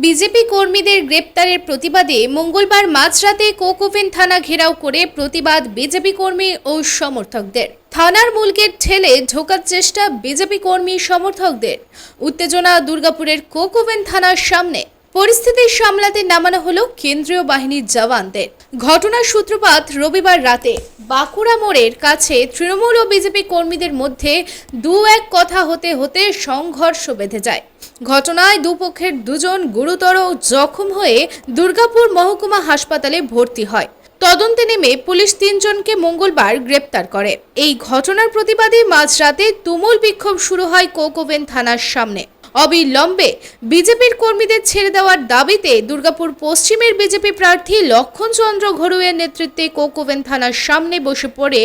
BJP কর্মীদের গ্রেপ্তারের প্রতিবাদে মঙ্গলবার মাঝরাতে কোক ওভেন থানা ঘেরাও করে প্রতিবাদ বিজেপি কর্মী ও সমর্থকদের। থানার মূল গেট ঠেলে ঢোকার চেষ্টা বিজেপি কর্মী সমর্থকদের। উত্তেজনা দুর্গাপুরের কোক ওভেন থানার সামনে। পরিস্থিতি সামলাতে নামানো হলো কেন্দ্রীয় বাহিনীর জওয়ানদের। ঘটনার সূত্রপাত রবিবার রাতে বাঁকুড়া মোড়ের কাছে তৃণমূল ও বিজেপি কর্মীদের মধ্যে দু এক কথা হতে হতে সংঘর্ষ বেঁধে যায়। ঘটনায় দুপক্ষের দুজন গুরুতর জখম হয়ে দুর্গাপুর মহকুমা হাসপাতালে ভর্তি হয়। তদন্তে নেমে পুলিশ ৩ জনকে মঙ্গলবার গ্রেপ্তার করে। এই ঘটনার প্রতিবাদে মাঝরাতে তুমুল বিক্ষোভ শুরু হয় কোক ওভেন থানার সামনে। অবিলম্বে বিজেপির কর্মীদের ছেড়ে দেওয়ার দাবিতে দুর্গাপুর পশ্চিমের বিজেপি প্রার্থী লক্ষণ চন্দ্র ঘড়ুইয়ের নেতৃত্বে কোক ওভেন থানার সামনে বসে পড়ে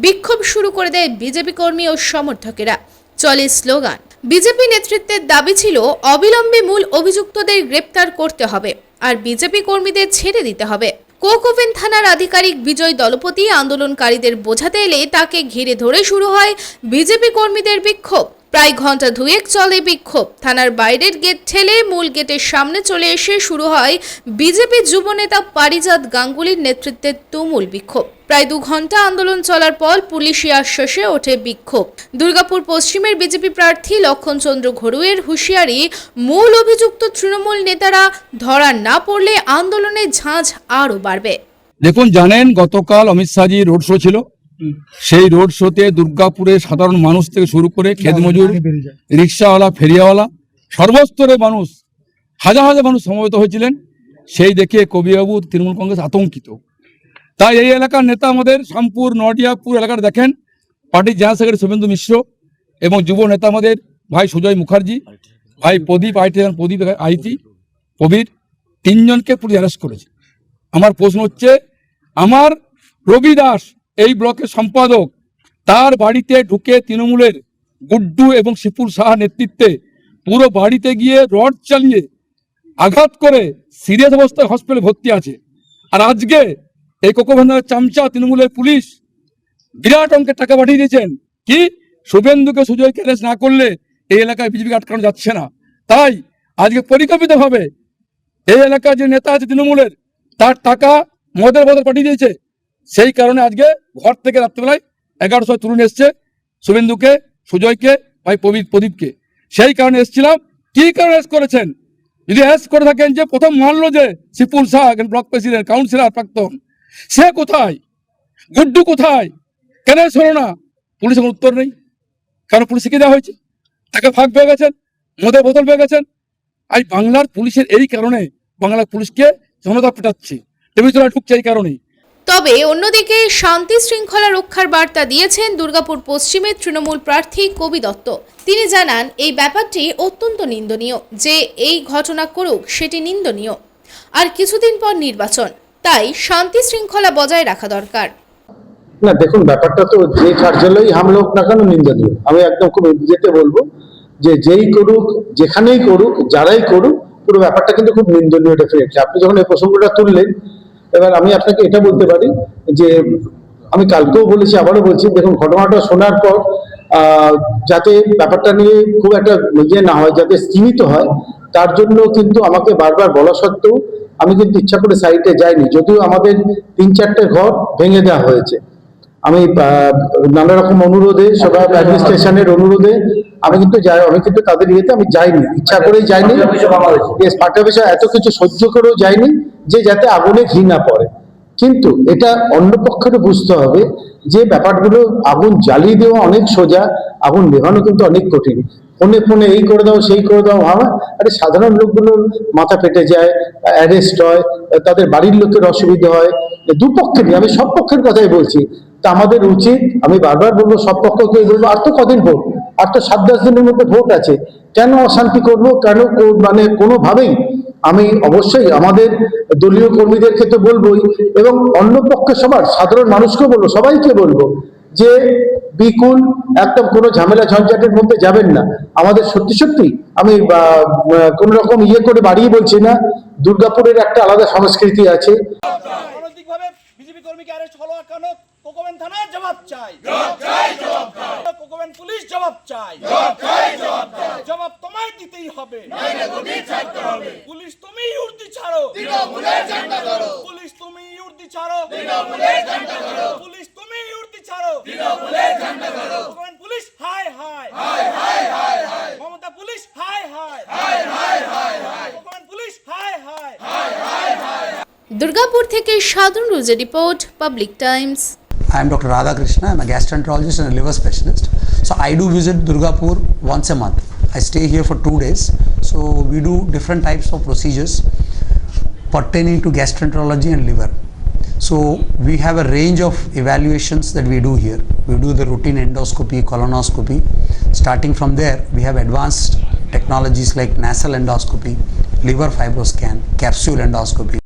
বিক্ষোভ শুরু করে দেয় বিজেপি কর্মী ও সমর্থকেরা। চলে স্লোগান। বিজেপি নেতৃত্বের দাবি ছিল অবিলম্বে মূল অভিযুক্তদের গ্রেপ্তার করতে হবে আর বিজেপি কর্মীদের ছেড়ে দিতে হবে। কোক ওভেন থানার আধিকারিক বিজয় দলপতি আন্দোলনকারীদের বোঝাতে এলে তাকে ঘিরে ধরে শুরু হয় বিজেপি কর্মীদের বিক্ষোভ। প্রায় ঘন্টা দুয়েক চলে বিক্ষোভ। থানার বাইরের গেট ঠেলে মূল গেটের সামনে চলে এসে শুরু হয় বিজেপি যুবনেতা পারিজাত গাঙ্গুলির নেতৃত্বে তুমুল বিক্ষোভ। প্রায় 2 ঘন্টা আন্দোলন চলার পর পুলিশি আশ্বাসে ওঠে বিক্ষোভ। দুর্গাপুর পশ্চিমের বিজেপি প্রার্থী লক্ষণ চন্দ্র ঘড়ুইয়ের হুঁশিয়ারি, মূল অভিযুক্ত তৃণমূল নেতারা ধরা না পড়লে আন্দোলনের ঝাঁঝ আরও বাড়বে। দেখুন, জানেন গতকাল অমিত শাহজি রোড শো ছিল। সেই রোড শোতে দুর্গাপুরে সাধারণ মানুষ থেকে শুরু করে খেত মজুর, রিক্সাওয়ালা, ফেরিয়াওয়ালা, সর্বস্তরের মানুষ, হাজার হাজার মানুষ সমবেত হয়েছিলেন। সেই দেখে কবিবাবু তৃণমূল কংগ্রেস আতঙ্কিত। তাই এই এলাকার নেতা আমাদের শামপুর, নডিয়াপুর এলাকার দেখেন পার্টির জেনারেল সেক্রেটারি শুভেন্দু মিশ্র এবং যুব নেতা আমাদের ভাই সুজয় মুখার্জি, ভাই প্রদীপ আইটি প্রবীর, 3 জনকে পুলিশ অ্যারেস্ট করেছে। আমার প্রশ্ন হচ্ছে, আমার রবি দাস এই ব্লকের সম্পাদক, তার বাড়িতে ঢুকে তৃণমূলের গুড্ডু এবং শিপুর সাহা নেতৃত্বে পুরো বাড়িতে গিয়ে রড চালিয়ে আঘাত করে সিরিয়াস অবস্থায় হসপিটালে ভর্তি আছে। আর আজকে এই কোকোভেন্দারের চামচা তৃণমূলের পুলিশ বিরাট অঙ্কের টাকা পাঠিয়ে দিয়েছেন কি শুভেন্দুকে সুজয়কে অ্যারেস্ট না করলে এই এলাকায় বিজেপিকে আটকানো যাচ্ছে না। তাই আজকে পরিকল্পিতভাবে এই এলাকার যে নেতা আছে তৃণমূলের, তার টাকা মদের বদল পাঠিয়ে দিয়েছে। সেই কারণে আজকে ঘর থেকে রাত্রেবেলায় 1100 তরুণ এসছে শুভেন্দুকে, সুজয়কে, ভাই প্রদীপকে। সেই কারণে এসেছিলাম। কি কারণে এস করেছেন? যদি এস করে থাকেন যে প্রথম মানলো যে শিপুর শাহ ব্লক প্রেসিডেন্ট, কাউন্সিলর প্রাক্তন, সে কোথায়? গুড্ডু কোথায়? কেন শোনো না? পুলিশ কোনো উত্তর নেই। কারণ পুলিশ শিখে দেওয়া হয়েছে, তাকে ফাঁক পেয়ে গেছেন, মদের বোতল পেয়ে গেছেন। আজ বাংলার পুলিশের এই কারণে বাংলার পুলিশকে জনতা পেটাচ্ছে, টেবিচলা ঢুকছে এই কারণেই। তবে অন্যদিকে শান্তি শৃঙ্খলা রক্ষার বার্তা দিয়েছেন দুর্গাপুর পশ্চিমের তৃণমূল প্রার্থী কবি দত্ত। তিনি জানান, এই ব্যাপারটি অত্যন্ত নিন্দনীয়। যে এই ঘটনা করুক সেটি নিন্দনীয়। আর কিছুদিন পর নির্বাচন, তাই শান্তি শৃঙ্খলা বজায় রাখা দরকার। না দেখুন, ব্যাপারটা তো যে কার্যালয়ে হামলা হোক না কেন নিন্দনীয়। আমি একদম খুব যেতে বলবো যে যেই করুক, যেখানেই করুক, যারাই করুক, পুরো ব্যাপারটা কিন্তু খুব নিন্দনীয়। ডেফিনেটলি আপনি যখন এই প্রসঙ্গটা তুললেন, এবার আমি আপনাকে এটা বলতে পারি যে আমি কালকেও বলেছি, আবারও বলছি, দেখুন ঘটনাটা শোনার পর যাতে ব্যাপারটা নিয়ে খুব একটা ইয়ে না হয়, যাতে স্থিমিত হয়, তার জন্য কিন্তু আমাকে বারবার বলা সত্ত্বেও আমি কিন্তু ইচ্ছা করে সাইটে যাইনি। যদিও আমাদের 3-4টে ঘর ভেঙে দেওয়া হয়েছে। আমি নানা রকম অনুরোধে, সবার অ্যাডমিনিস্ট্রেশনের অনুরোধে আমি কিন্তু তাদের ইয়েতে আমি যাইনি, ইচ্ছা করেই যাইনি। পার্টি অফিসে এত কিছু সহ্য করেও যাইনি যে যাতে আগুনে ঘি না পড়ে। কিন্তু এটা অন্য পক্ষেরও বুঝতে হবে যে ব্যাপারগুলো, আগুন জ্বালিয়ে দেওয়া অনেক সোজা, আগুন নেভানো কিন্তু অনেক কঠিন। ফোনে ফোনে এই করে দাও, সেই করে দাও, ভাবা আরে সাধারণ লোকগুলোর মাথা ফেটে যায়, অ্যারেস্ট হয়, তাদের বাড়ির লোকের অসুবিধা হয়। দুপক্ষেরই, আমি সব পক্ষের কথাই বলছি। তা আমাদের উচিত, আমি বারবার বলবো, সব পক্ষকে বলবো, আর তো কদিন ভোট, আর তো 7-10 দিনের মধ্যে ভোট আছে, কেন অশান্তি করবো? কেন মানে কোনোভাবেই আমি অবশ্যই আমাদের দলীয় কর্মীদের ক্ষেত্রে বলবোই, এবং অন্য পক্ষে সবার সাধারণ মানুষকে বলবো, সবাইকে বলবো যে বিকুল, একদম কোনো ঝামেলা ঝঞ্ঝাটের মধ্যে যাবেন না। আমাদের সত্যি সত্যি, আমি কোনো রকম ইয়ে করে বাড়িয়ে বলছি না, দুর্গাপুরের একটা আলাদা সংস্কৃতি আছে। বিজেপি কর্মীকে অ্যারেস্ট হলো কেন? কোকোভেন থানা জবাব চাই, কোকোভেন পুলিশ জবাব চাই, জবাব তোমায় দিতেই হবে, পুলিশ তুমি Coke Oven police high high Mamata police high high Coke Oven police high high Durgapur থেকে সাধন রোজের report, public Times. I am Dr. Radhakrishna. I am a gastroenterologist and a liver specialist. So I do visit Durgapur once a month. I stay here for 2 days. So we do different types of procedures pertaining to gastroenterology and liver. So we have a range of evaluations that we do here. We do the routine endoscopy, colonoscopy. Starting from there, we have advanced technologies like nasal endoscopy, liver fibroscan, capsule endoscopy.